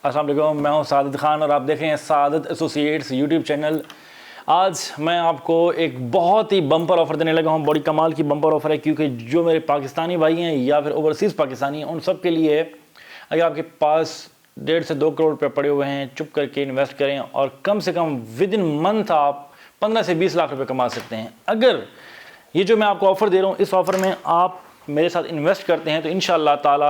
अस्सलाम वालेकुम, मैं हूं सादिद खान और आप देख रहे हैं सादिद एसोसिएट्स यूट्यूब चैनल। आज मैं आपको एक बहुत ही बम्पर ऑफ़र देने लगा हूं। बड़ी कमाल की बम्पर ऑफ़र है, क्योंकि जो मेरे पाकिस्तानी भाई हैं या फिर ओवरसीज़ पाकिस्तानी हैं, उन सब के लिए अगर आपके पास 1.5 से 2 करोड़ रुपये पड़े हुए हैं, चुप करके इन्वेस्ट करें और कम से कम विद इन मंथ आप 15 से 20 लाख रुपये कमा सकते हैं। अगर ये जो मैं आपको ऑफ़र दे रहा हूँ, इस ऑफ़र में आप मेरे साथ इन्वेस्ट करते हैं तो इंशाअल्लाह ताला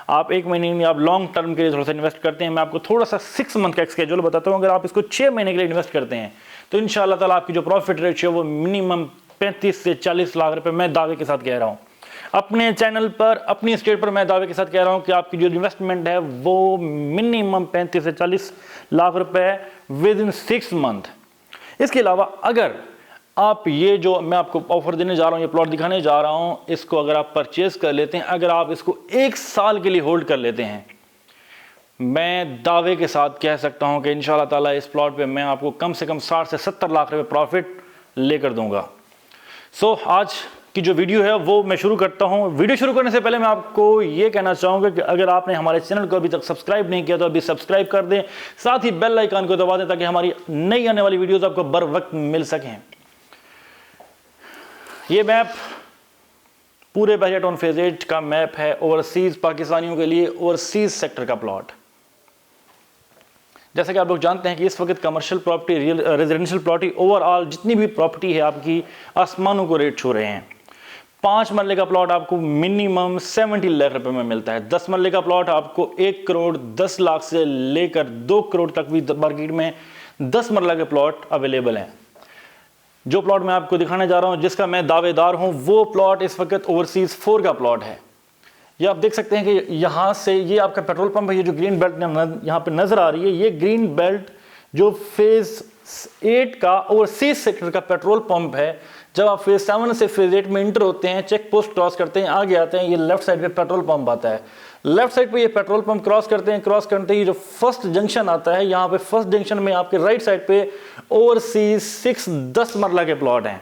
आप 1 महीने में आप लॉन्ग टर्म के लिए थोड़ा सा इन्वेस्ट करते हैं। मैं आपको थोड़ा सा 6 मंथ का स्केड्यूल बताता हूँ। अगर आप इसको 6 महीने के लिए इन्वेस्ट करते हैं तो इंशाअल्लाह ताला आपकी जो प्रॉफिट रेशियो वो मिनिमम 35 से 40 लाख रुपए मैं दावे के साथ कह रहा हूँ। अपने चैनल पर, अपनी स्टेट पर मैं दावे के साथ कह रहा हूँ कि आपकी जो इन्वेस्टमेंट है वो मिनिमम 35 से 40 लाख रुपए विद इन 6 मंथ। इसके अलावा अगर आप ये जो मैं आपको ऑफर देने जा रहा हूँ, ये प्लॉट दिखाने जा रहा हूँ, इसको अगर आप परचेज कर लेते हैं, अगर आप इसको 1 साल के लिए होल्ड कर लेते हैं, मैं दावे के साथ कह सकता हूँ कि इंशाअल्लाह ताला इस प्लॉट पे मैं आपको कम से कम 60 से 70 लाख रुपए प्रॉफिट लेकर दूंगा। सो आज की जो वीडियो है वो मैं शुरू करता हूँ। वीडियो शुरू करने से पहले मैं आपको ये कहना चाहूँगा कि अगर आपने हमारे चैनल को अभी तक सब्सक्राइब नहीं किया तो अभी सब्सक्राइब कर दें, साथ ही बेल आइकन को दबा दें ताकि हमारी नई आने वाली वीडियोज़ आपको बर वक्त मिल सकें। ये मैप पूरे बहरिया टाउन फेज 8 का मैप है, ओवरसीज पाकिस्तानियों के लिए ओवरसीज सेक्टर का प्लॉट। जैसा कि आप लोग जानते हैं कि इस वक्त commercial property, residential property, overall जितनी भी प्रॉपर्टी है आपकी आसमानों को रेट छू रहे हैं। 5 मरले का प्लॉट आपको मिनिमम 70 लाख रुपए में मिलता है। 10 मरले का प्लॉट आपको 1 करोड़ 10 लाख से लेकर 2 करोड़ तक भी मार्केट में 10 मरला के प्लॉट अवेलेबल हैं। जो प्लॉट मैं आपको दिखाने जा रहा हूं, जिसका मैं दावेदार हूं, वो प्लॉट इस वक्त ओवरसीज 4 का प्लॉट है। ये आप देख सकते हैं कि यहां से ये आपका पेट्रोल पंप है। ये जो ग्रीन बेल्ट यहां पे नजर आ रही है, ये ग्रीन बेल्ट जो फेज 8 का ओवरसीज सेक्टर का पेट्रोल पंप है। जब आप फेज 7 से फेज 8 में इंटर होते हैं, चेक पोस्ट क्रॉस करते हैं, आगे आते हैं, ये लेफ्ट साइड पे पेट्रोल पंप आता है। लेफ्ट साइड पे ये पेट्रोल पंप क्रॉस करते हैं, क्रॉस करते ही जो फर्स्ट जंक्शन आता है, यहाँ पे फर्स्ट जंक्शन में आपके राइट साइड पे ओवरसीज 6 10 मरला के प्लॉट हैं।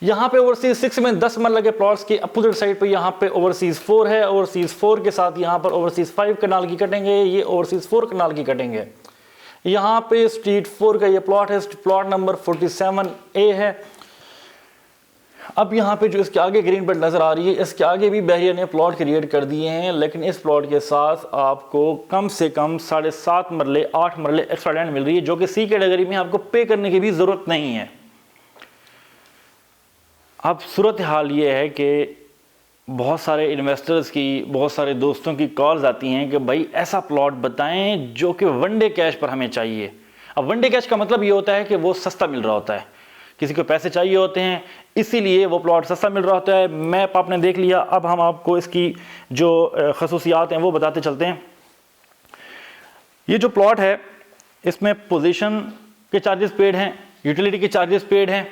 यहाँ पे ओवरसीज 6 में 10 मरला के प्लॉट्स के अपोजिट साइड पे यहाँ पे ओवरसीज 4 है। ओवरसीज 4 के साथ यहाँ पर ओवरसीज 5 कनाल की कटेंगे, ये ओवरसीज 4 कनाल की कटेंगे। यहाँ पे स्ट्रीट 4 का ये प्लॉट है, प्लॉट नंबर 47A है। अब यहाँ पे जो इसके आगे ग्रीन बेल्ट नजर आ रही है, इसके आगे भी बहरिया ने प्लॉट क्रिएट कर दिए हैं, लेकिन इस प्लॉट के साथ आपको कम से कम 7.5 मरले 8 मरले एक्स्ट्रा लैंड मिल रही है, जो कि सी कैटेगरी में आपको पे करने की भी जरूरत नहीं है। अब सूरत हाल ये है कि बहुत सारे इन्वेस्टर्स की, बहुत सारे दोस्तों की कॉल्स आती हैं कि भाई ऐसा प्लॉट बताएं जो कि वनडे कैश पर हमें चाहिए। अब वनडे कैश का मतलब ये होता है कि वो सस्ता मिल रहा होता है, किसी को पैसे चाहिए होते हैं, इसीलिए वो प्लॉट सस्ता मिल रहा होता है। मैप आपने देख लिया, अब हम आपको इसकी जो खसूसियात हैं वो बताते चलते हैं। ये जो प्लॉट है इसमें पोजीशन के चार्जेस पेड हैं, यूटिलिटी के चार्जेस पेड हैं,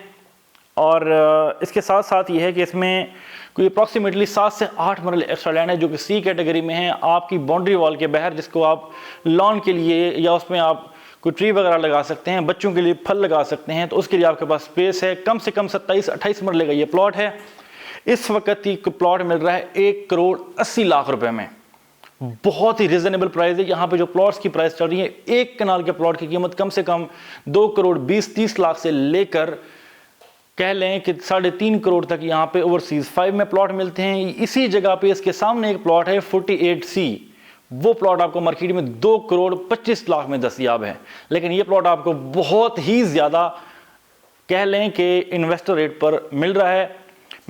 और इसके साथ साथ ये है कि इसमें कोई अप्रॉक्सीमेटली 7 से 8 मरले एक्स्ट्रा लैंड है जो कि सी कैटेगरी में है। आपकी बाउंड्री वॉल के बाहर, जिसको आप लॉन के लिए या उसमें आप कोई ट्री वगैरह लगा सकते हैं, बच्चों के लिए फल लगा सकते हैं, तो उसके लिए आपके पास स्पेस है। कम से कम 27-28 मरले का ये प्लॉट है। इस वक्त ही प्लॉट मिल रहा है 1 करोड़ 80 लाख रुपए में। बहुत ही रिजनेबल प्राइस है। यहाँ पे जो प्लॉट्स की प्राइस चल रही है, 1 कनाल के प्लॉट की कीमत कम से कम 2 करोड़ 20-30 लाख से लेकर कह लें कि 3.5 करोड़ तक यहाँ पे ओवरसीज 5 में प्लॉट मिलते हैं। इसी जगह पे इसके सामने एक प्लॉट है 48C, वो प्लॉट आपको मार्केट में 2 करोड़ 25 लाख में दस्तयाब है। लेकिन ये प्लॉट आपको बहुत ही ज़्यादा कह लें कि इन्वेस्टर रेट पर मिल रहा है।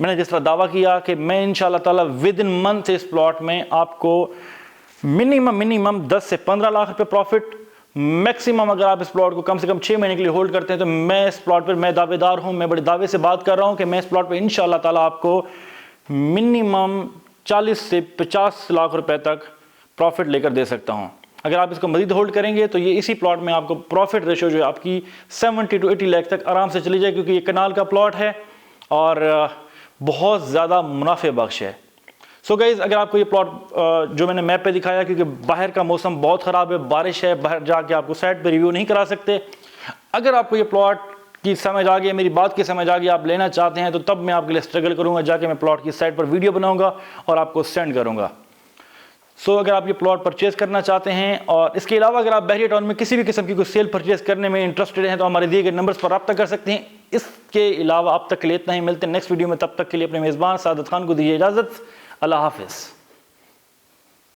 मैंने जिस तरह दावा किया कि मैं इंशाल्लाह ताला विद इन मंथ इस प्लॉट में आपको मिनिमम 10 से 15 लाख रुपए प्रॉफिट, मैक्सिमम अगर आप इस प्लॉट को कम से कम 6 महीने के लिए होल्ड करते हैं तो मैं इस प्लॉट पर मैं दावेदार हूं, मैं बड़े दावे से बात कर रहा हूं कि मैं इस प्लॉट पर इंशाल्लाह ताला आपको मिनिमम 40 से 50 लाख रुपए तक प्रॉफिट लेकर दे सकता हूं। अगर आप इसको मजीद होल्ड करेंगे तो ये इसी प्लॉट में आपको प्रॉफिट रेशियो जो है आपकी 70 to 80 लाख तक आराम से चली जाए, क्योंकि ये कनाल का प्लॉट है और बहुत ज़्यादा मुनाफे बख्श है। सो गाइज, अगर आपको ये प्लॉट जो मैंने मैप पे दिखाया, क्योंकि बाहर का मौसम बहुत ख़राब है, बारिश है, बाहर जाके आपको साइट पे रिव्यू नहीं करा सकते। अगर आपको ये प्लॉट की समझ आ गई, मेरी बात की समझ आ गई, आप लेना चाहते हैं, तो तब मैं आपके लिए स्ट्रगल करूँगा, जाके मैं प्लॉट की साइट पर वीडियो बनाऊँगा और आपको सेंड करूँगा। सो अगर आप ये प्लॉट परचेज़ करना चाहते हैं और इसके अलावा अगर आप बहरिया टाउन में किसी भी किस्म की कोई सेल परचेज़ करने में इंटरेस्टेड हैं तो हमारे दिए गए नंबर्स पर रब्ता कर सकते हैं। इसके अलावा अब तक के लिए इतना ही, मिलते हैं नेक्स्ट वीडियो में। तब तक के लिए अपने मेज़बान सादत खान को दीजिए इजाज़त। अल्लाह हाफ़िज़।